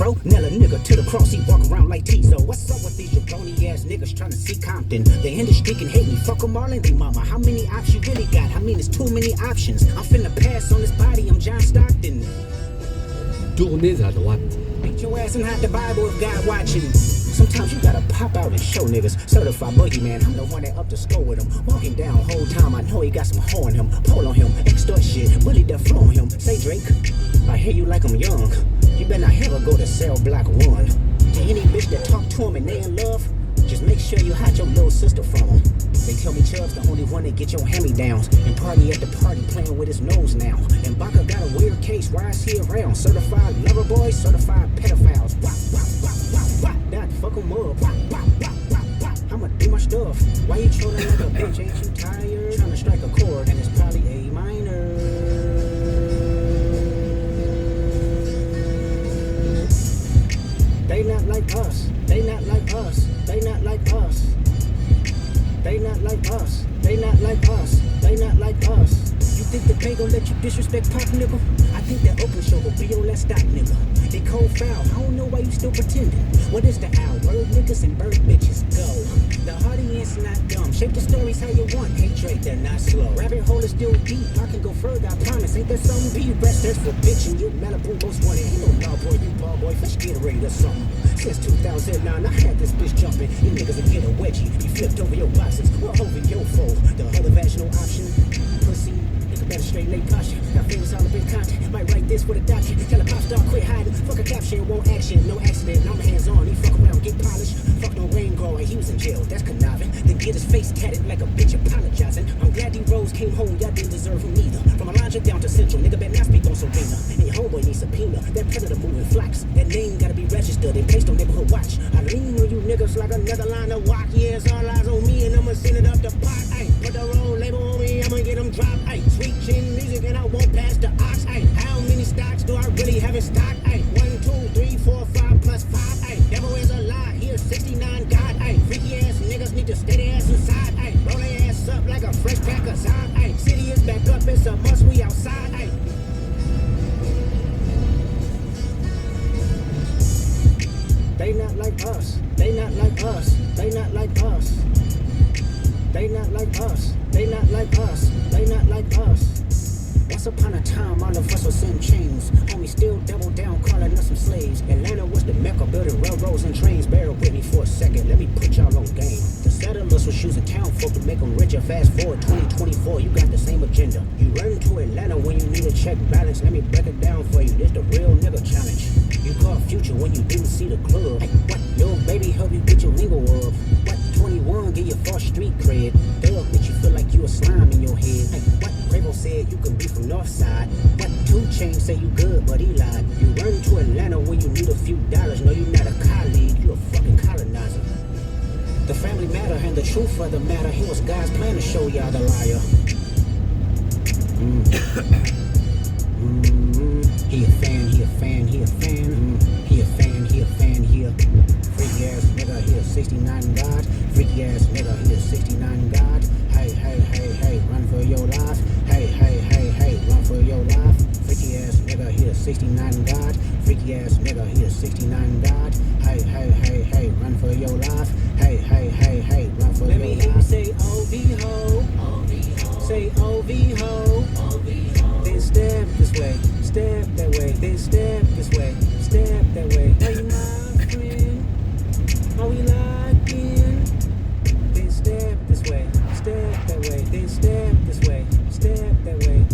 bro. Nail a nigga to the cross, he walk around like Tizo. What's up with these jabroni ass niggas trying to see Compton? They in the street and hate me, fuck them all and they mama. How many options you really got? I mean, it's too many options. I'm finna pass on this body, I'm John Stockton. Tournez à droite. Beat your ass and hide the Bible if God watching. Sometimes you gotta pop out and show niggas. Certified boogeyman, I'm the one that up to score with him. Walking down whole time, I know he got some hoe on him. Pull on him, extort shit, bully the flow on him. Say Drake, I hear you like I'm young. You better not ever go to cell block 1. To any bitch that talk to him and they in love, just make sure you hide your little sister from him. They tell me Chubb's the only one that get your hand-me-downs. And party at the party playing with his nose now. And Baca got a weird case, why is he around? Certified lover boys, certified pedophiles. Wah, wah, wah, wah, wah. That fuck him up. Wah, wah, wah, wah, wah. I'ma do my stuff. Why you trolling like a bitch? Ain't you tired? Trying to strike a chord and it's probably A minor. They not like us. They not like us. They not like us. They not like us. They not like us. They not like us. You think that they gon' let you disrespect Pop, nigga? I think that open show gon' be on that stop, nigga. They cold foul. I don't know why you still pretending. What is the owl? Word niggas and bird bitches. Go. The audience not dumb. Shape the stories how you want. Hey Drake, they're not slow. Rabbit hole is still deep. I can go further, I promise. Ain't that something? Be restless for bitching. You Malibu most wanted. Ain't no law boy, you ball boy. Fish Gatorade or something. Since 2009, I had this bitch jumping. You niggas will get a wedgie. You flipped over your boxes or over your foe. The other vaginal option, pussy. Better straight lay posture. Got fingers all up in content. Might write this with a doctor. Tell a pop star quit hiding. Fuck a caption, won't action. No accident. I'm hands on. He fuck around, get polished. Fuck no rain growing. He was in jail. That's conniving. Then get his face tatted like a bitch apologizing. I'm glad D-Rose came home. Y'all didn't deserve him neither. From Alondra down to Central. Nigga better not speak on Serena. And your homeboy needs subpoena. That predator moving flocks. That name gotta be registered and placed on neighborhood watch. I lean on you niggas like another line of walk. Yeah, it's all eyes on me and I'ma send it up the pot. Ay, put the wrong label on me. I'ma get them dropped. Ay, sweet chin music and I won't pass the ox. Ay, how many stocks do I really have in stock? Ay, 1, 2, 3, 4, 5 plus 5. Ay, devil is a lie. Here's 69 God. Ay, freaky ass niggas need to stay their ass inside. Ay, roll their ass up like a fresh pack of Zod. Ay, city is back up. It's a must. We outside. Ay. They not like us. They not like us. They not like us. They not like us. They not like us. They not like us. Once upon a time, all of us was in chains. Homie still double down, calling us some slaves. Atlanta was the mecca, building railroads and trains. Bear with me for a second, let me put y'all on game. The settlers was choosing town folk to make them richer. Fast forward 2024, you got the same agenda. You run to Atlanta when you need a check balance. Let me break it down for you, this the real nigga challenge. You caught Future when you didn't see the club. Hey, what? Your baby help you get your lingo up. What? 21 give you false street cred. Thug make you feel like you a slime in your head. Hey, what? Quavo said you can be from Northside. What? 2 Chainz say you good, but he lied. You run to Atlanta when you need a few dollars. No, you not a colleague, you a fucking colonizer. The family matter and the truth of the matter. Here was God's plan to show y'all the liar. He a fan, he a fan, he a fan. He a fan, he a fan, he a freaky ass nigga, he a 69 God. Freaky ass nigga, he a 69 God. Hey, hey, hey, hey, run for your life. Hey, hey, hey, hey, run for your life. Freaky ass nigga, he a 69 God. Freaky ass nigga, he a 69 God. Hey, hey, hey, hey, run for your life. Hey, hey, hey, hey, run for your life. Let me hear you say OV ho. Say OV ho. Then step this way. Step that way, then step this way, step that way. Are you my friend? Are we locked in? Then step this way, step that way, then step this way, step that way.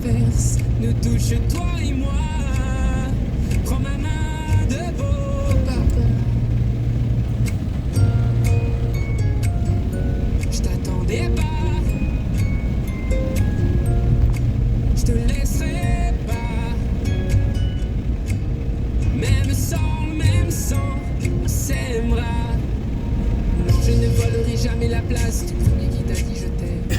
traverse nous touche, toi et moi. Prends ma main de beau papa. Je t'attendais pas, je te laisserai pas. Même sans, on s'aimera. Non, je ne volerai jamais la place du premier qui t'a dit je t'aime.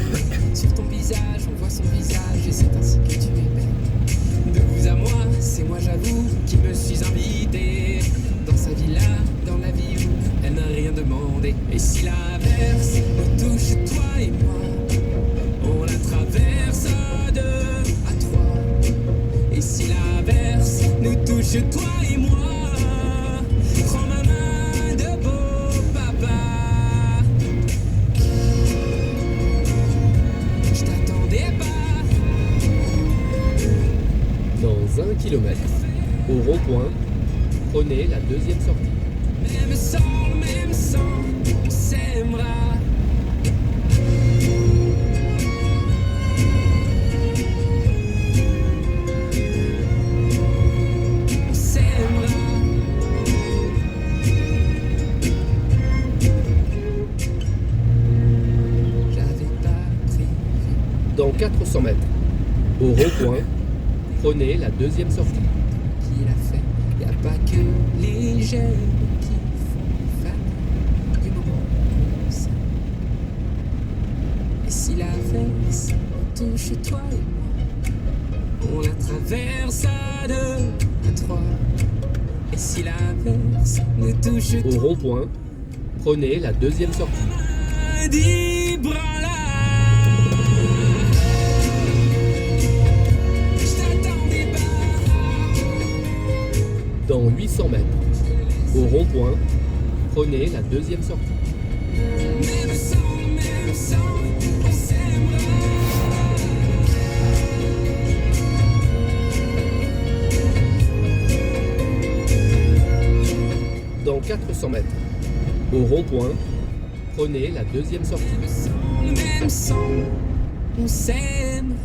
Sur ton visage, on voit son visage et c'est ainsi que tu es belle. De vous à moi, c'est moi j'avoue qui me suis invité dans sa villa, dans la vie où elle n'a rien demandé. Et si l'averse nous touche, toi et moi, on la traverse à deux, à trois. Et si l'averse nous touche, toi et moi, prends ma main de beau papa. Je t'attendais pas. Dans 1 kilomètre, au rond-point, prenez la deuxième sortie. Même sans, on s'aimera. On s'aimera. J'avais pas prévu Dans 400 mètres, au rond-point, prenez la deuxième sortie. qu'il a fait. Y a pas que les jeunes qui font fan du moment qu'on s'aime. Et si l'averse touche toi et moi, on la traverse à deux, à trois. Et si l'averse nous touche Au rond-point, prenez la deuxième sortie. dis bras-là. Je t'attendais pas. Dans 800 mètres, au rond-point, prenez la deuxième sortie. Même sans, on s'aimera. Dans 400 mètres, au rond-point, prenez la deuxième sortie. Même sans, on s'aimera.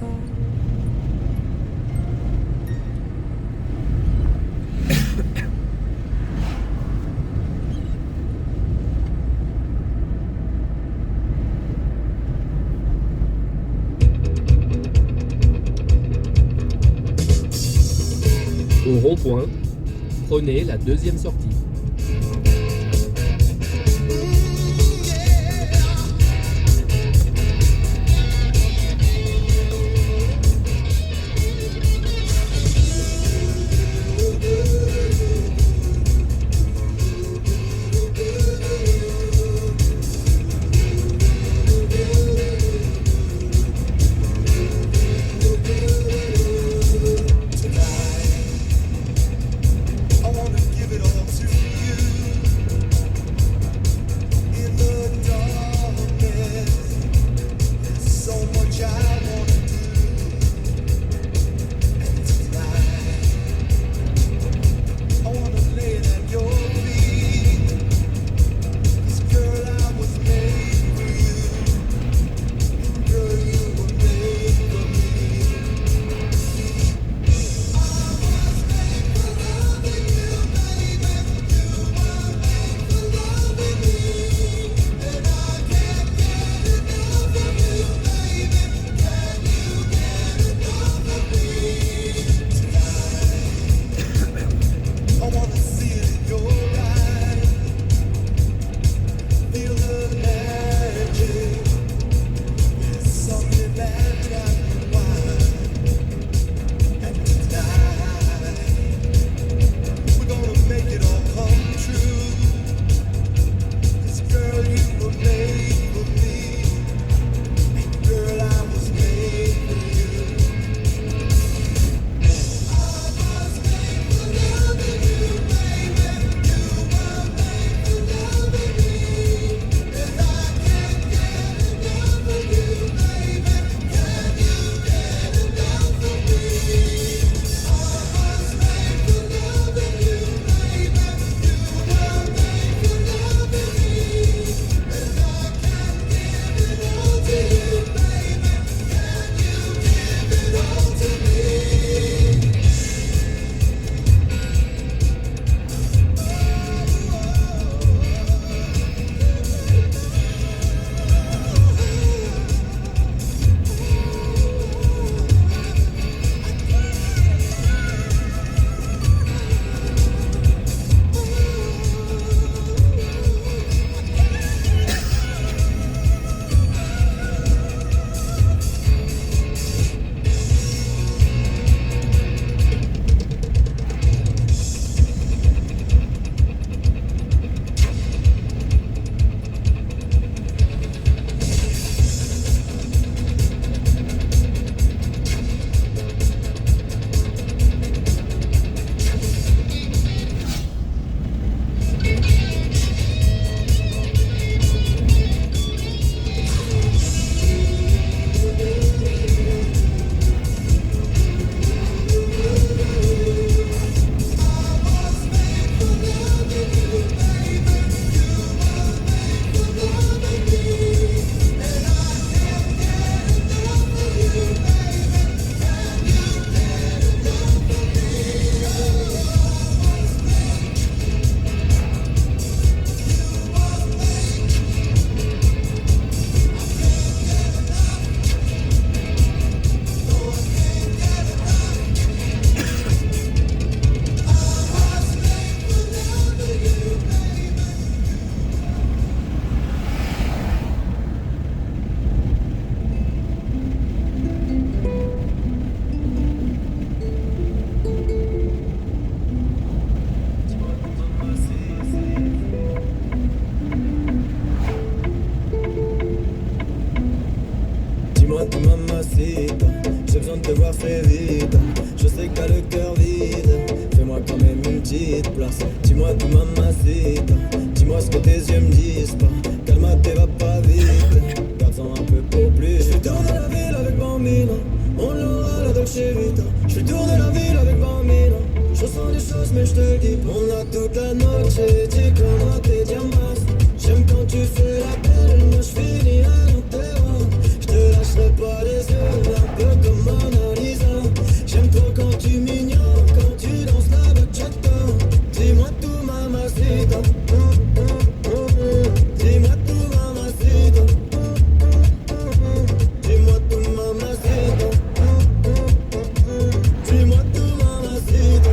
Au rond-point, prenez la deuxième sortie. I wanna give it all to you. mamacita. J'ai besoin de te voir très vite. Je sais que t'as le cœur vide. Fais-moi quand même une petite place. Dis-moi tout mamacita. Dis-moi ce que tes yeux me disent pas. Calme-toi, va pas vite. Garde-en un peu pour plus. Je fais tourner la ville avec Bambino. On l'aura la Dolce Vita. Je fais tourner la ville avec Bambino. Je ressens des choses mais je te le dis. On a toute la noche. Dis comment t'es diamants. J'aime quand tu fais la belle. Moi je finis à l'enterrement. Je te lâcherai pas les yeux. Un peu comme Mona Lisa. J'aime trop quand tu m'ignores. Quand tu danses la bachata. Dis-moi tout mamacita. Dis-moi tout mamacita. Dis-moi tout mamacita. Dis-moi tout mamacita.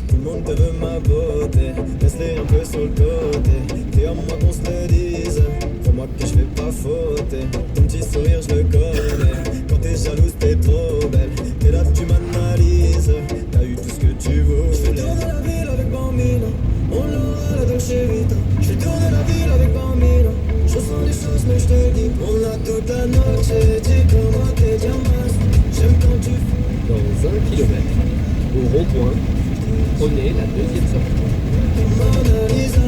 Tout le monde te veut ma beauté. Laisse-les un peu sur le côté. T'es à moi qu'on se le dise. Crois-moi que je vais pas fauter. Ton petit sourire je le connais. Quand t'es jalouse t'es trop belle. Et là tu m'analyses. T'as eu tout ce que tu voulais. Je fais tourner la ville avec Bambino. On l'aura la Dolce Vita. Je fais tourner la ville avec Bambino. Je ressens des choses mais je te dis. On a toute la noche. Dis comment t'es diamants. J'aime quand tu Dans 1 kilomètre, au rond-point, prenez la deuxième sortie. Mona Lisa.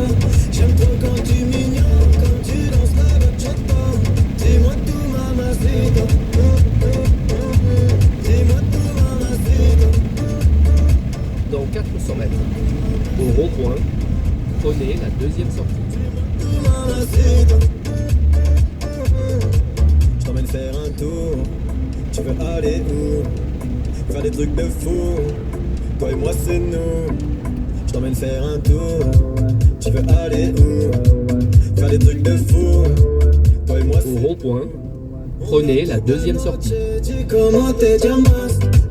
J'aime trop quand tu m'ignores. Quand tu danses la bachata. Dis-moi tout mamacita. Dis-moi tout mamacita. Dans 400 mètres, au rond-point, prenez la deuxième sortie. Tout mamacita. Je t'emmène faire un tour. Tu veux aller où? Faire des trucs de fou. Toi et moi c'est nous. Je t'emmène faire un tour. Tu veux aller où? Faire des trucs de fou. Toi et moi c'est Au rond-point, prenez la deuxième sortie. Dis comment t'es diamants.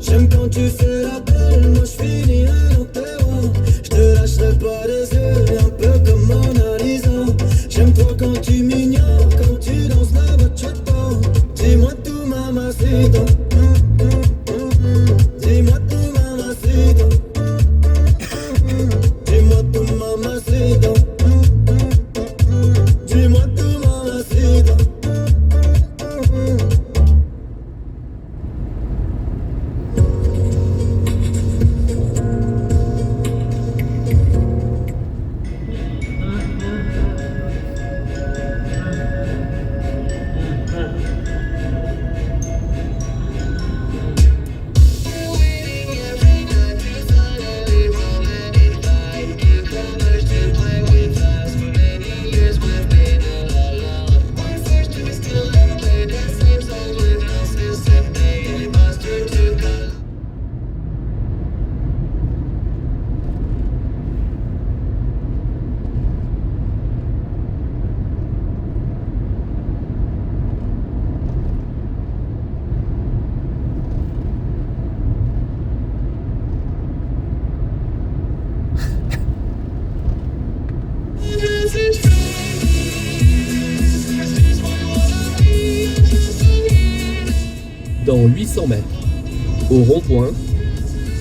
J'aime quand tu fais la belle. Moi je finis à l'enterrement. Je te lâcherai pas les yeux. Un peu comme Mona Lisa. J'aime trop quand tu m'ignores. Quand tu danses la bachata. Dis-moi tout mamacita. Dis-moi tout mamacita. Dis-moi tout mamacita. Dis-moi tout mamacita. Dans 800 mètres, au rond-point,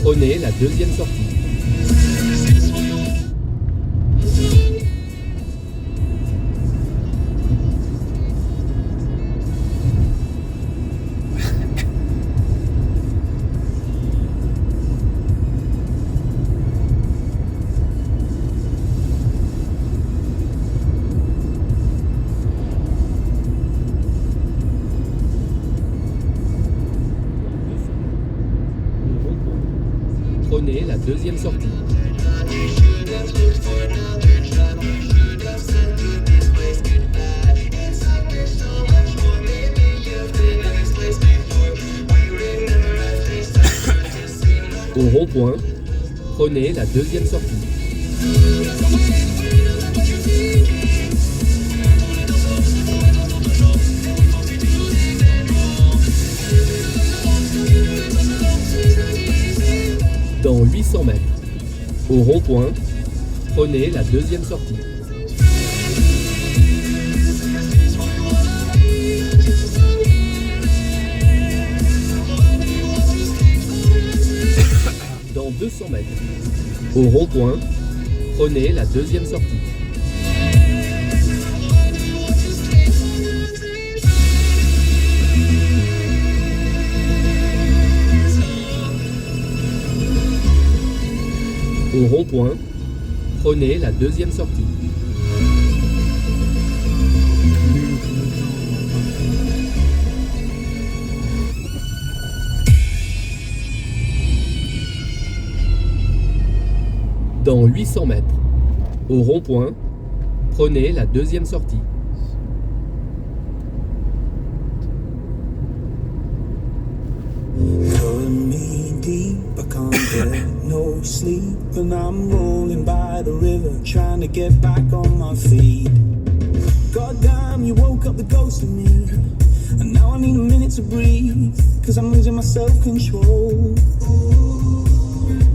prenez la deuxième sortie. Prenez la deuxième sortie. Au rond-point, prenez la deuxième sortie. Dans 800 mètres, au rond-point, prenez la deuxième sortie. Dans 200 mètres, au rond-point, prenez la deuxième sortie. rond-point, prenez la deuxième sortie. Dans 800 mètres, au rond-point, prenez la deuxième sortie. Pulling me deep, I can't get no sleep, and I'm rolling by the river, trying to get back on my feet. Goddamn, you woke up the ghost in me, and now I need a minute to breathe, cause I'm losing my self-control.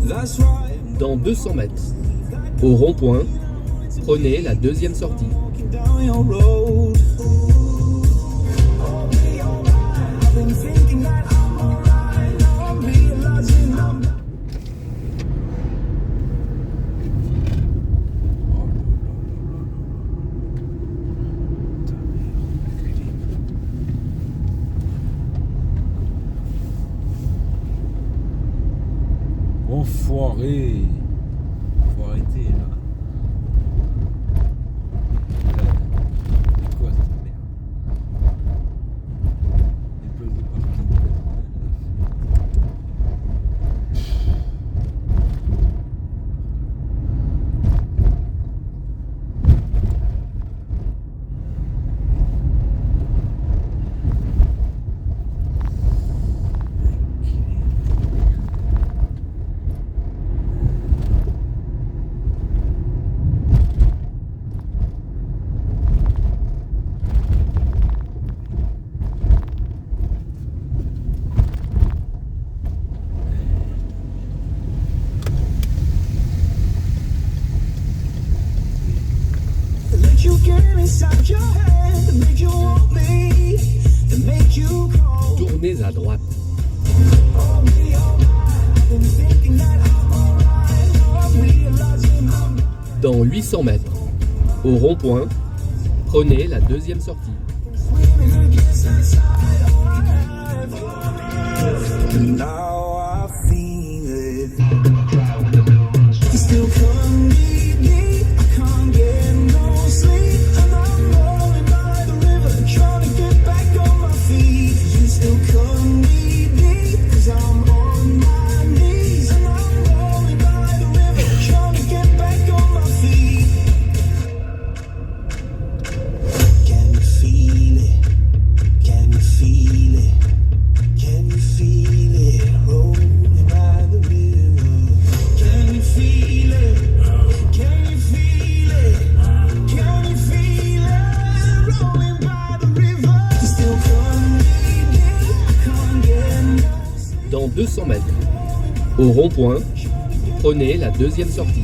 That's right. Dans 200 mètres, au rond-point, prenez la deuxième sortie. Walking down your road. I've been thinking that I'm alright, now I'm realizing I'm not. Enfoiré. Faut arrêter là. C'est quoi cette merde? Des places de parking. Let you get inside your head, that make you want me, that make you call Tournez à droite. me alright. I've been thinking that I'm alright, now I'm realizing I'm not. Dans 800 mètres, au rond-point, prenez la deuxième sortie. Swimming against the tide, alright. And now I feel it. You still come need me, I can't get no sleep, and I'm rolling by the river, trying to get back on my feet. You still come need me, cause I'm on my knees, and I'm rolling by the river, trying to get back on my feet. Can you feel it? Can you feel it? Can you feel it? Rolling by the river. Can you feel it? Can you feel it? Can you feel it? Rolling by the river. You still come need me, I can't get no sleep. Dans 200 mètres, au rond-point, prenez la deuxième sortie.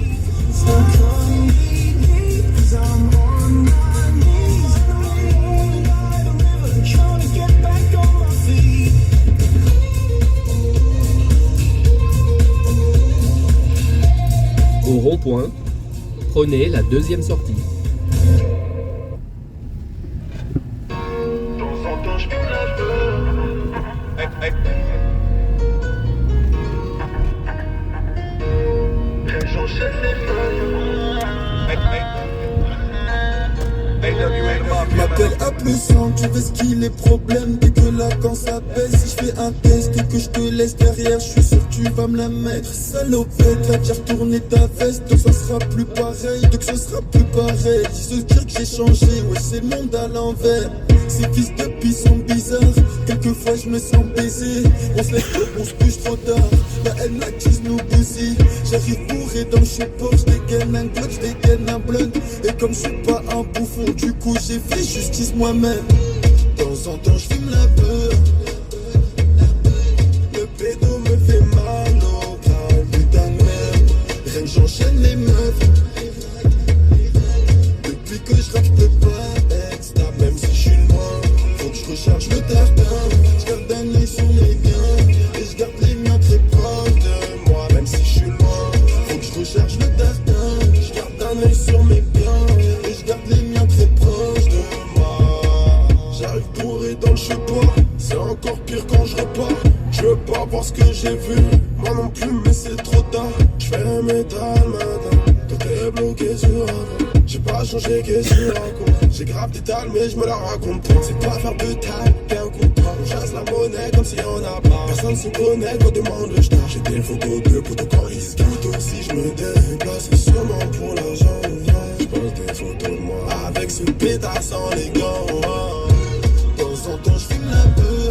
Still come need me, cause I'm on my knees, and I'm rolling by the river, trying to get back on my feet. Au rond-point, prenez la deuxième sortie. M'appelle à plus 100, tu veux ce qu'il les problèmes. Dès que là quand ça pèse, si je fais un test et que je te laisse derrière, je suis sûr que tu vas me la mettre. Salopette, t'as déjà retourné ta veste, donc ça sera plus pareil, donc ce sera plus pareil. Ils se dire que j'ai changé, ouais c'est le monde à l'envers. Ces fils de pis sont bizarres, quelquefois je me sens baisé. On se lève tôt, on se couche trop tard, la haine l'attise nous bousille. J'arrive bourré dans le support, je dégaine un glock, je dégaine un blunt. Et comme je suis pas un bouffon, du coup j'ai fait justice moi-même. De temps en temps je fume la peur, le pédo me fait mal au crâne, putain de merde. Rien que j'enchaîne les meufs, depuis que je rappe je peux pas être stable. Même si je suis loin, faut que je recharge le tartin. Je garde un œil sur mes biens, et je garde les miens très proches de moi. Même si je suis loin, faut que je recharge le tartin. Je garde un œil sur mes biens, et je garde les miens très proches de moi. J'arrive bourré dans le chepois, c'est encore pire quand je repars. Je veux pas voir ce que j'ai vu, moi non plus mais c'est trop tard. Je fais le métal, man. manger que sur la côte. J'ai grave des dalles mais je me la raconte pas. C'est pas faire de taille, qu'un contrat. On chasse la monnaie comme si on a pas. Personne se connaît quand demande je tard. J'ai des photos de potos quand ils se gâtent. Si je me déplace, c'est sûrement pour l'argent. Je pose des photos de moi avec ce pétard sans les gants. De temps en temps je filme un peu.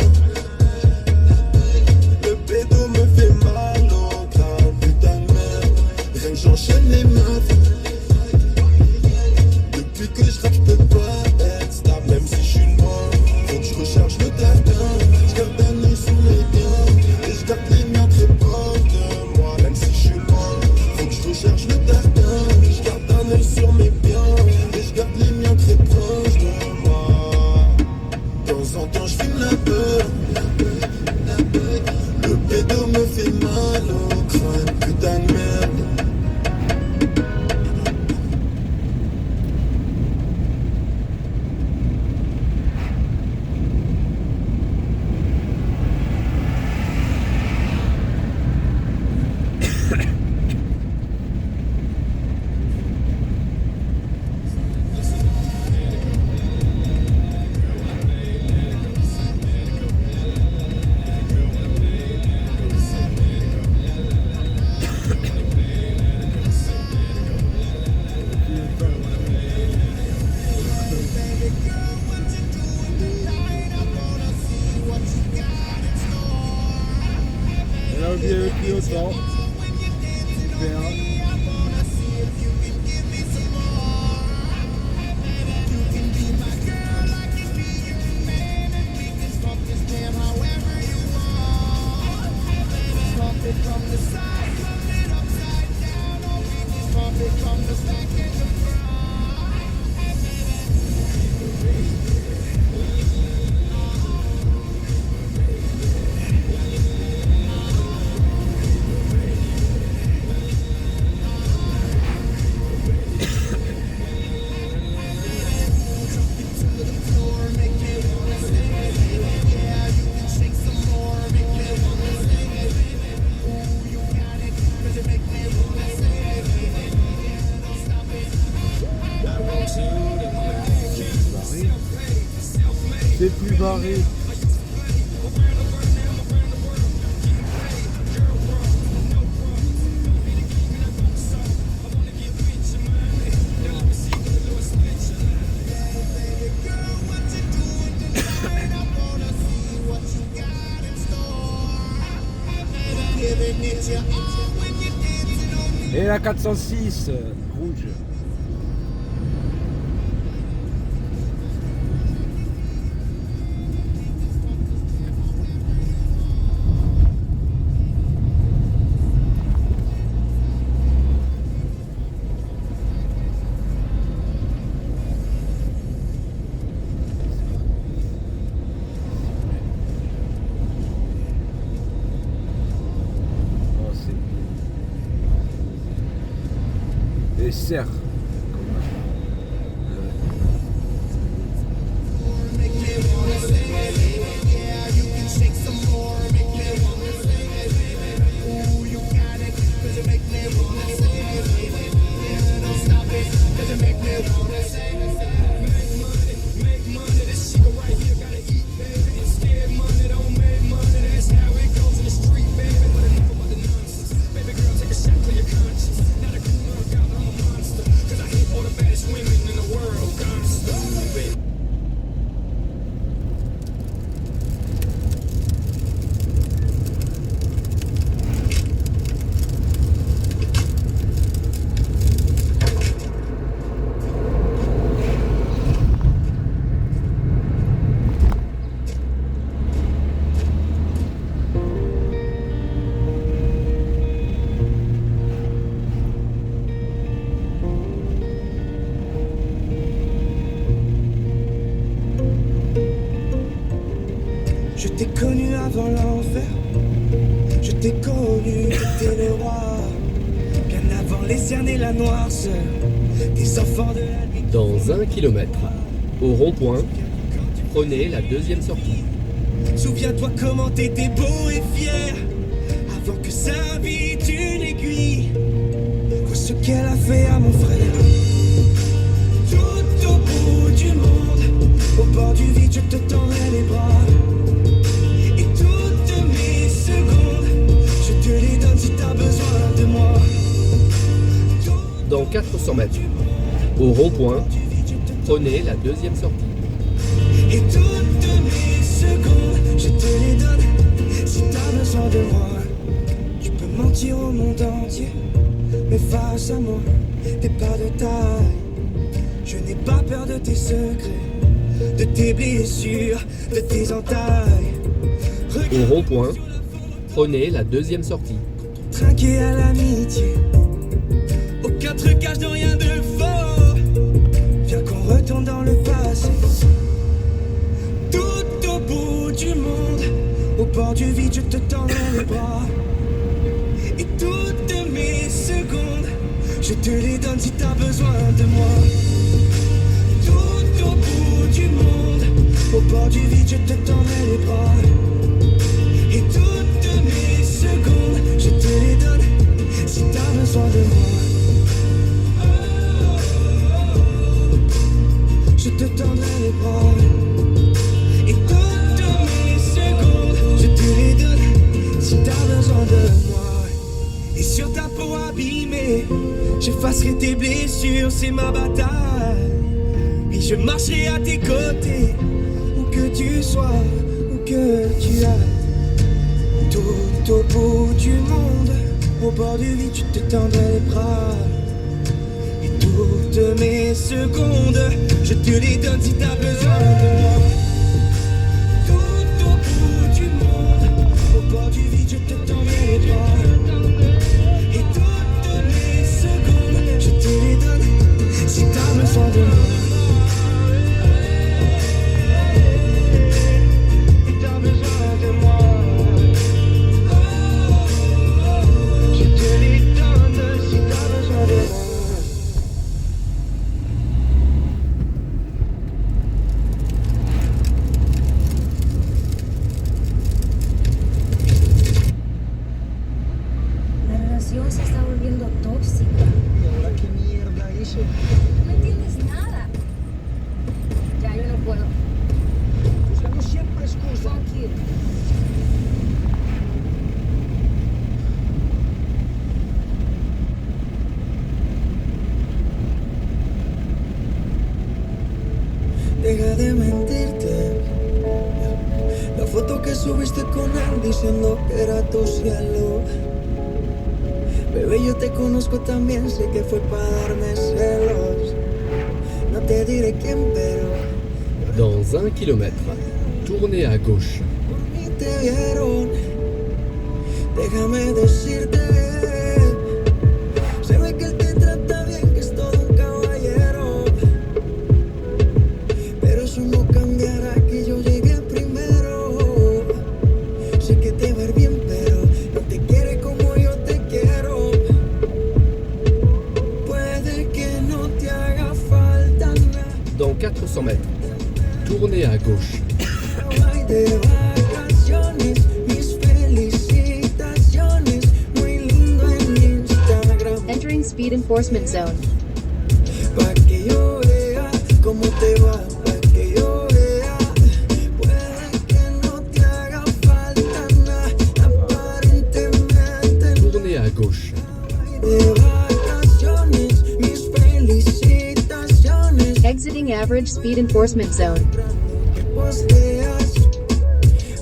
Le pédo me fait mal au crâne, putain de merde. Rien que j'enchaîne les meufs. Depuis que je rappe, je peux pas être stable, même si je suis loin. Faut que je recherche le tartin. Je garde un œil sur les biens. Et je garde les miens très proches de moi, même si je suis loin. Faut que je recherche le tartin. Je garde un œil sur mes biens. Et je garde les miens très proches de moi. De temps en temps, je filme la peur. Le pédo me fait mal au crâne, putain de merde. Et là, on vient le plus autant. Super. C'est plus barré. Et la 406 rouge. Oh, c'est... Et serre. Je t'ai connu avant l'enfer. Je t'ai connu, t'étais le roi. Bien avant les cernes et la noirceur. Des enfants de la nuit. Dans 1 kilomètre, au rond-point, prenez la deuxième sortie. Souviens-toi comment t'étais beau et fier. Avant que sa vie une aiguille. Vois ce qu'elle a fait à mon frère. Tout bord du vide, je te tendrai les bras. Et toutes mes secondes, je te les donne si t'as besoin de moi. Dans 400 mètres, au rond-point, prenez la deuxième sortie. Et toutes mes secondes, je te les donne si t'as besoin de moi. Tu peux mentir au monde entier, mais face à moi, t'es pas de taille. Je n'ai pas peur de tes secrets, de tes blessures, de tes entailles. Au rond-point, prenez la deuxième sortie. Trinquer à l'amitié, aucun trucage de rien de faux. Viens qu'on retourne dans le passé. Tout au bout du monde, au bord du vide, je te tendrai les bras. Et toutes mes secondes, je te les donne si t'as besoin de moi. Tout au bout du monde, au bord du vide, je te tendrai les bras. Et toutes mes secondes, je te les donne si t'as besoin de moi. Je te tendrai les bras. Et toutes mes secondes, je te les donne si t'as besoin de moi. Et sur ta peau abîmée, j'effacerai tes blessures, c'est ma bataille. Et je marcherai à tes côtés, où que tu sois, où que tu ailles. Tout au bout du monde, au bord du vide, je te tendrai les bras. Et toutes mes secondes, je te les donne si t'as besoin de moi. Tout au bout du monde, au bord du vide, je te tendrai les bras. Et toutes mes secondes, je te les donne si t'as besoin de moi. Si t'as besoin de moi. Je te les donne si t'as besoin de moi. La relación se está volviendo tóxica. ¿Y ahora qué mierda hice? No entiendes nada. Ya, yo no puedo. O sea, no siempre excusa. Fuck you. Deja de mentirte. La foto que subiste con él diciendo que era tu cielo. Bebé, yo te conozco también, sé que fue para darme celos. No te diré quién, pero Dans 1 kilomètre, tournez à gauche. por mí te vieron. Déjame decirte, se ve que él te trata bien, que es todo un caballero. Pero eso no cambiará que yo llegué primero. Sé que te va a ir bien, pero no te quiere como yo te quiero. Puede que no te haga falta nada. Dans 400 mètres, tournez à gauche. Ay, de vacaciones, mis felicitaciones. Muy lindo en Instagram. Entering speed enforcement zone. Pa' que yo vea cómo te va, pa' que yo vea. Puede que no te haga falta nada, aparentemente. Tournez à gauche. De vacaciones, mis felicitaciones. Exiting average speed enforcement zone. Que posteas,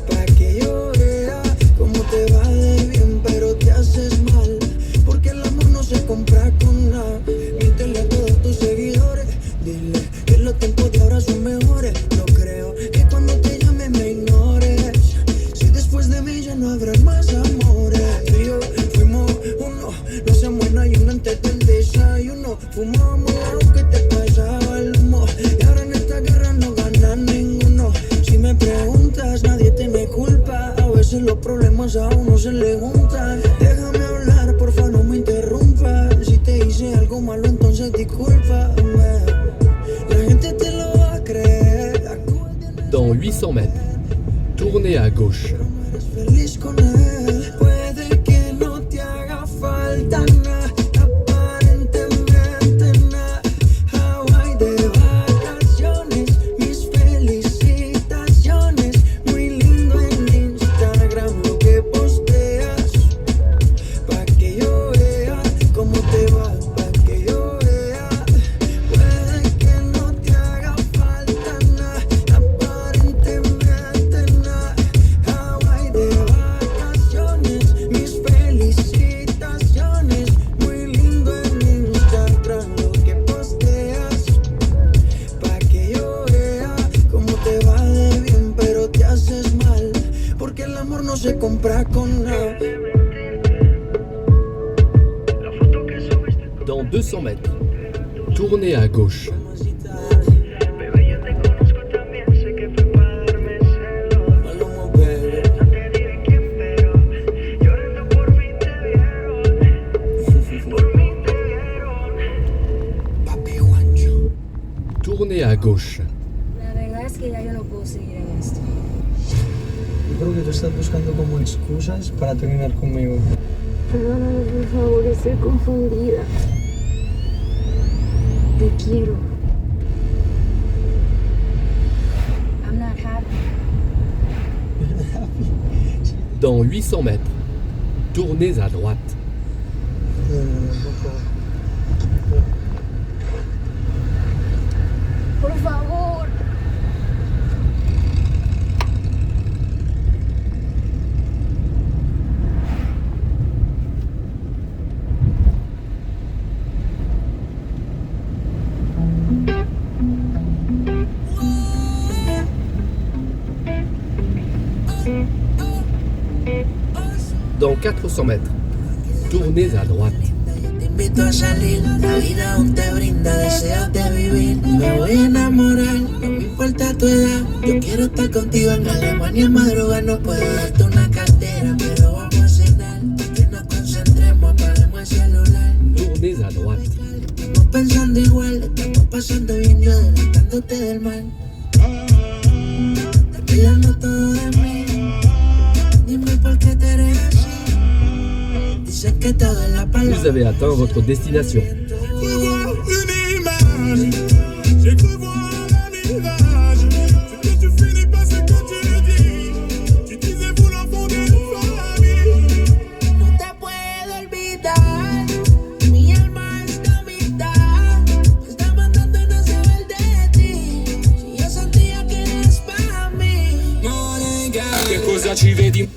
pa' que yo vea cómo te va de bien, pero te haces mal. Porque el amor no se compra con nada. Míntele a todos tus seguidores, dile que los tiempos de ahora son mejores. No creo que cuando te llame me ignores. Si después de mí ya no habrá más amores. Tú y yo fuimos uno, no se muera y uno antes del desayuno. Fumábamos algo que te pasaba el humo. Y ahora en esta guerra no gana ninguno. Si me preguntas, nadie te me culpa. A veces los problemas a uno se le juntan. Déjame hablar, porfa, no me interrumpas. Si te hice algo malo, entonces discúlpame. La gente te lo va a creer. Dans 800 mètres, tournez à gauche. Pero no eres feliz con él. Puede que no te haga falta nada, aparentemente nada. Hawaii de vacaciones, mis felicidades. no se compra con nada. Dans 200 mètres, tournez à gauche. Tournez à gauche. La verdad es que ya yo no puedo seguir en esto. Yo creo que tú estás buscando como excusas para terminar conmigo. Perdóname, por favor, estoy confundida. Te quiero. I'm not happy. Dans 800 mètres, tournez à droite. Por favor. Dans 400 mètres, tournez à droite. Te invito a salir, la vida aún te brinda deseos de vivir. Me voy a enamorar, no me importa tu edad. Yo quiero estar contigo en Alemania, madrugar. No puedo darte una cartera, pero vamos a cenar. Que nos concentremos, apaguemos el celular. Tournez à droite. Estamos pensando igual, estamos pasando bien, yo adelantándote del mal. Te pidiendo todo de mí. Dime por qué te eres así. Dicen que todo es la palabra. Vous avez atteint votre destination. Une image, j'ai cru voir un mirage. C'est que tu finis pas ce que tu dis. Tu disais vouloir fonder une famille. No te puedo olvidar, mi alma está mitad. Me está mandando a no saber de ti. Si yo sentía que eres para mí. Che cosa ci vedi?